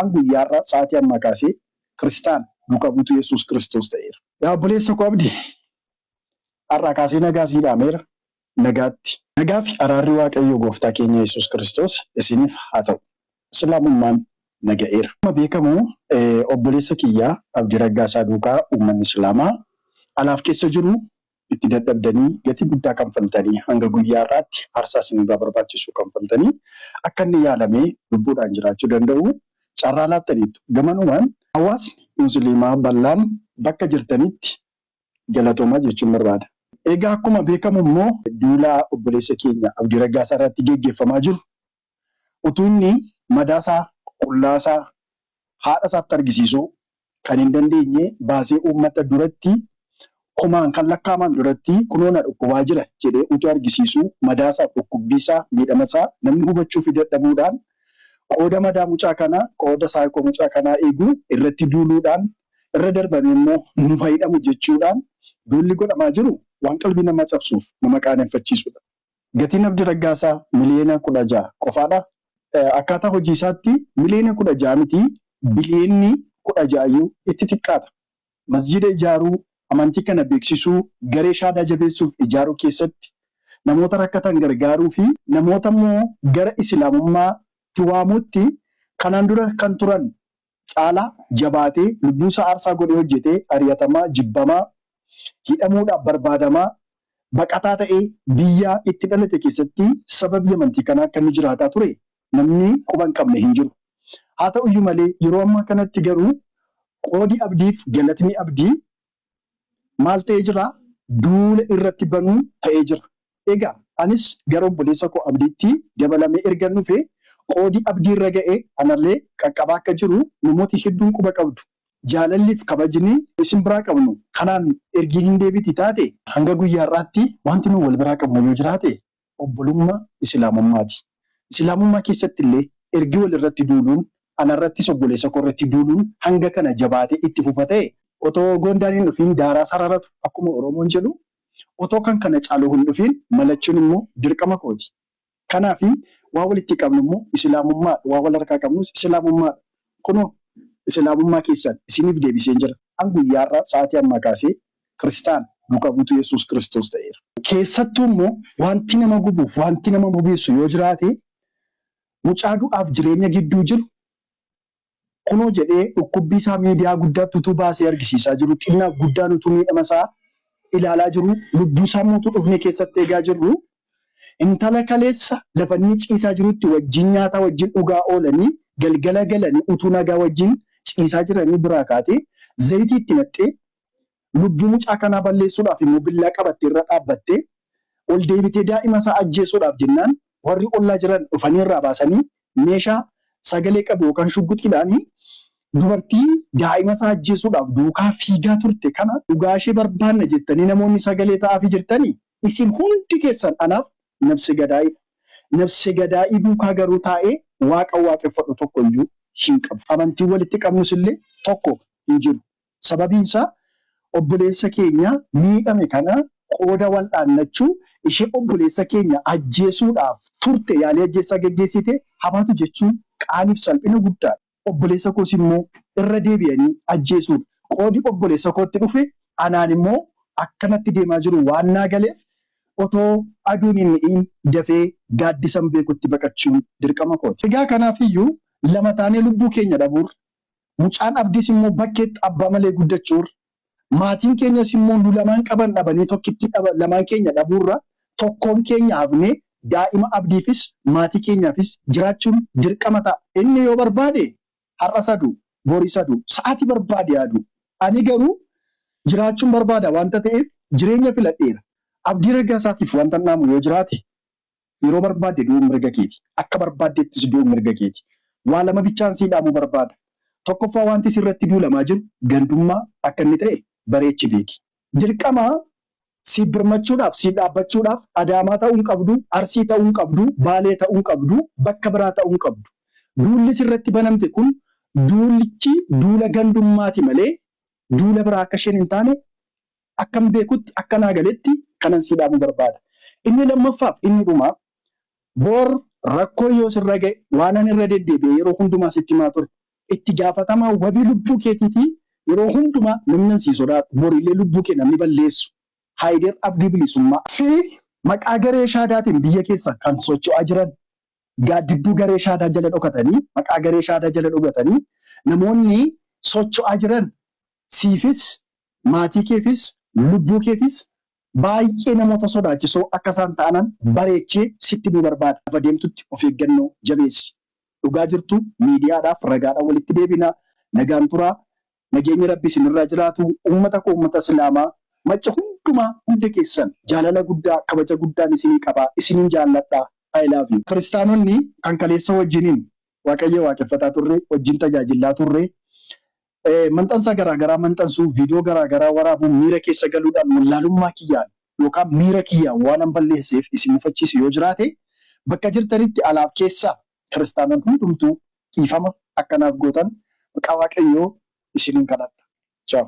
guyyaarraa sa'aatii ammaa kaasee Kiristaan duukaa buutuu Yesuus Kiristoos ta'eera. Yaa obboleessa koo abdii har'aa kaasee nagaa sii dhaameera. Nagaatti. Nagaa fi araarri Waaqayyoo Gooftaa keenya Yesuus Kiristoos isiniif haa ta'u. Islaamummaan naga'eera. Akkuma beekamu obboleessa kiyyaa Abdii Raggaasaa duukaa uummanni Islaamaa alaaf keessa jiru itti dadhabdanii gatii guddaa kanfaltanii hanga guyyaa har'aatti aarsaa isinirraa barbaachisu kanfaltanii akka inni yaalamee lubbuudhaan jiraachuu danda'u carraa laattaniitu. Gamanumaan hawaasni Musliimaa bal'aan bakka jirtanitti galatoomaa jechuun barbaada. Egaa akkuma beekamu immoo duulaa obboleessa keenya Abdii Raggaasaa irratti geggeeffamaa jiru utuu inni madaasaa qullaasaa haadha isaatti argisiisuu kan hin dandeenye baasee uummata duratti kumaan kan lakkaaman duratti kunoona dhukkubaa jira jedhee utuu argisiisuu madaasaa dhukkubbiisaa miidhamasaa namni hubachuuf dadhabuudhaan qooda madaa mucaa kanaa qooda saayikoo mucaa kanaa eeguu irratti duuluudhaan irra darbame immoo nu fayyadamu jechuudhaan duulli godhamaa jiru waan qalbii namaa cabsuuf nama qaaneffachiisudha. Gatiin Abdii Raggaasaa miliyoona 16 qofaadha. Akkaataa hojii isaatti miliyoona 16 miti biliyoonni 16 itti xiqqaata. Masjida ijaaruu, amantii kana beeksisuu, garee shaadaa jabeessuuf ijaaruu keessatti namoota rakkatan gargaaruu fi namoota immoo gara Islaamummaatti waamuutti kanaan dura kan turan caalaa jabaatee lubbuusaa aarsaa godhee hojjetee ari'atamaa, jibbamaa, hidhamuudhaaf barbaadamaa baqataa ta'ee biyya itti dhalate keessatti sababii amantii kanaa akka inni jiraataa ture namni quba hin qabne hin jiru. Haa ta'uyyuu malee yeroo ammaa kanatti garuu qoodi abdiif galatni abdii maal ta'ee jira? Duula irratti banuu ta'ee jira. Egaa anis gara obboleessa koo abdiitti dabalamee ergan dhufe qoodi abdii irra ga'ee anallee qaqqabaa akka jiru namooti hedduun quba qabdu. Jaalalliif kabajni isin biraa qabnu kanaan ergii hin deebiti taate hanga guyyaa har'aatti wanti nu wal biraa qabnu yoo jiraate obbolummaa Islaamummaati. Islaamummaa keessatti illee ergi wal irratti duuluun anarrattis obboleessa koo irratti duuluun hanga kana jabaatee itti fufa ta'e otoo gondaan hin dhufiin daaraa sararatu akkuma Oromoon jedhu otoo kan kana caaluu hin dhufiin malachuun immoo dirqama kooti. Kanaaf waa walitti qabnu immoo Islaamummaa waa wal harkaa qabnus Islaamummaa kunoo Islaamummaa keessan isiniif deebisee jira. An guyyaa har'aa sa'aatii ammaa kaasee Kiristaan duukaa buutuu Yesuus Kiristoos ta'eera. Keessattuu immoo wanti nama gubuuf wanti nama bobeessu yoo jiraate mucaa du'aaf jireenya gidduu jiru kunoo jedhee dhukkubbii isaa miidiyaa guddaatti utuu baasee argisiisaa jiru xinnaa guddaan utuu miidhama isaa ilaalaa jiru lubbuu isaa mootuu dhufne keessatti eegaa jirru intala kaleessa lafa inni ciisaa jirutti wajjin nyaata wajjin dhugaa oolanii galgala galanii utuu nagaa wajjin ciisaa jiranii biraa kaatee zayitii itti naqxee lubbuu mucaa kanaa balleessuudhaaf immoo billaa qabattee irra dhaabbattee ol deebitee daa'ima isaa ajjeesuudhaaf jennaan warri ollaa jiran dhufanii irraa baasanii meeshaa sagalee qabu yookaan shugguxiidhaanii dubartii daa'ima isaa ajjeesuudhaaf duukaa fiigaa turte kana dhugaa ishee barbaanna jettanii namoonni sagalee ta'aafii jirtanii isin hundi keessan anaaf nafsi gadaa'idha. Nafsi gadaa'ii duukaa garuu taa'ee waaqa waaqeffadhu tokko iyyuu hin qabu. Amantii walitti qabnus illee tokko hin jiru. Sababiin isaa obboleessa keenya miidhame kana qooda wal'aannachuu ishee obboleessa keenya ajjeesuudhaaf turte yaalii ajjeessaa geggeessite habaatu jechuun qaaniif salphina guddaadha. Obboleessa koos immoo irra deebi'anii ajjeesuudha. Qoodi obboleessa kootti dhufe anaan immoo akkanatti deemaa jiru waan naa galeef otoo aduun hin mi'iin dafee gaaddisan beekutti baqachuun dirqama kooti. Egaa kanaafiyyuu lama taanee lubbuu keenya dhabuur mucaan abdiis immoo bakkeetti abbaa malee guddachuur maatiin keenyas immoo nu lamaan qaban dhabanii tokkitti lamaan keenya dhabuurra tokkoon keenya hafnee daa'ima abdiifis maatii keenyaafis jiraachuun dirqama ta'a. Inni yoo barbaade har'a sadu borii sadu sa'aatii barbaade yaadu. Ani garuu jiraachuun barbaada wanta ta'eef jireenya filadheera. Abdii Raggaasaatiif wanta naamu yoo jiraate yeroo barbaadde du'uun mirga keeti. Akka barbaaddeettis du'uun mirga keeti. Waa lama bichaan sii dhaamuu barbaada. Tokkoffaa wanti sirratti duulamaa jiru gandummaa akka inni ta'e bareechi beeki. Dirqama si birmachuudhaaf si dhaabbachuudhaaf Adaamaa ta'uu hin qabdu, Arsii ta'uu hin qabdu, Baalee ta'uu hin qabdu, bakka biraa ta'uu hin qabdu. Duulli sirratti banamte kun duulichi duula gandummaati malee duula biraa akka isheen hin taane akkam beekutti akka naa galetti kanan si dhaamuu barbaada. Inni lammaffaaf inni dhumaa boor rakkoo yoo sirra ga'e waan ani irra deddeebi'e yeroo hundumaa sitti himaa ture. itti gaafatamaa wabii lubbuu keetiitii yeroo hundumaa namni si sodaatu boriilee lubbuu kee namni balleessu Haayider Abdii Bilisummaa fi maqaa garee shaadaatiin biyya keessa kan socho'aa jiran gaaddidduu garee shaadaa jala dhokatanii maqaa garee shaadaa jala dhokatanii namoonni socho'aa jiran siifis maatii keefis lubbuu keefis baay'ee namoota sodaachisoo akka isaan ta'anan bareechee sitti nu barbaada. Lafa deemtutti of eeggannoo jabeessi. Dhugaa jirtu miidiyaadhaaf ragaadhaan walitti deebina. Nagaan turaa. Nageenyi Rabbi isinirraa jiraatu. Uummata koo uummata Islaamaa macha hundumaa hunda keessan jaalala guddaa kabaja guddaan isinii qabaa. Isiniin jaalladhaa. I love you. Kiristaanonni kan kaleessa wajjiniin Waaqayyo waaqeffataa turre wajjin tajaajilaa turre maxxansa garaagaraa maxxansuu viidiyoo garaagaraa waraabuu miira keessa galuudhaan wallaalummaa kiyyaan yookaan miira kiyyaan waan balleesseef isin mufachiisu yoo jiraate bakka jirtanitti alaaf keessaa kiristaanonni hundumtuu dhiifama akkanaaf gootan maqaa Waaqayyoo isiniin kadhadha. Ciao.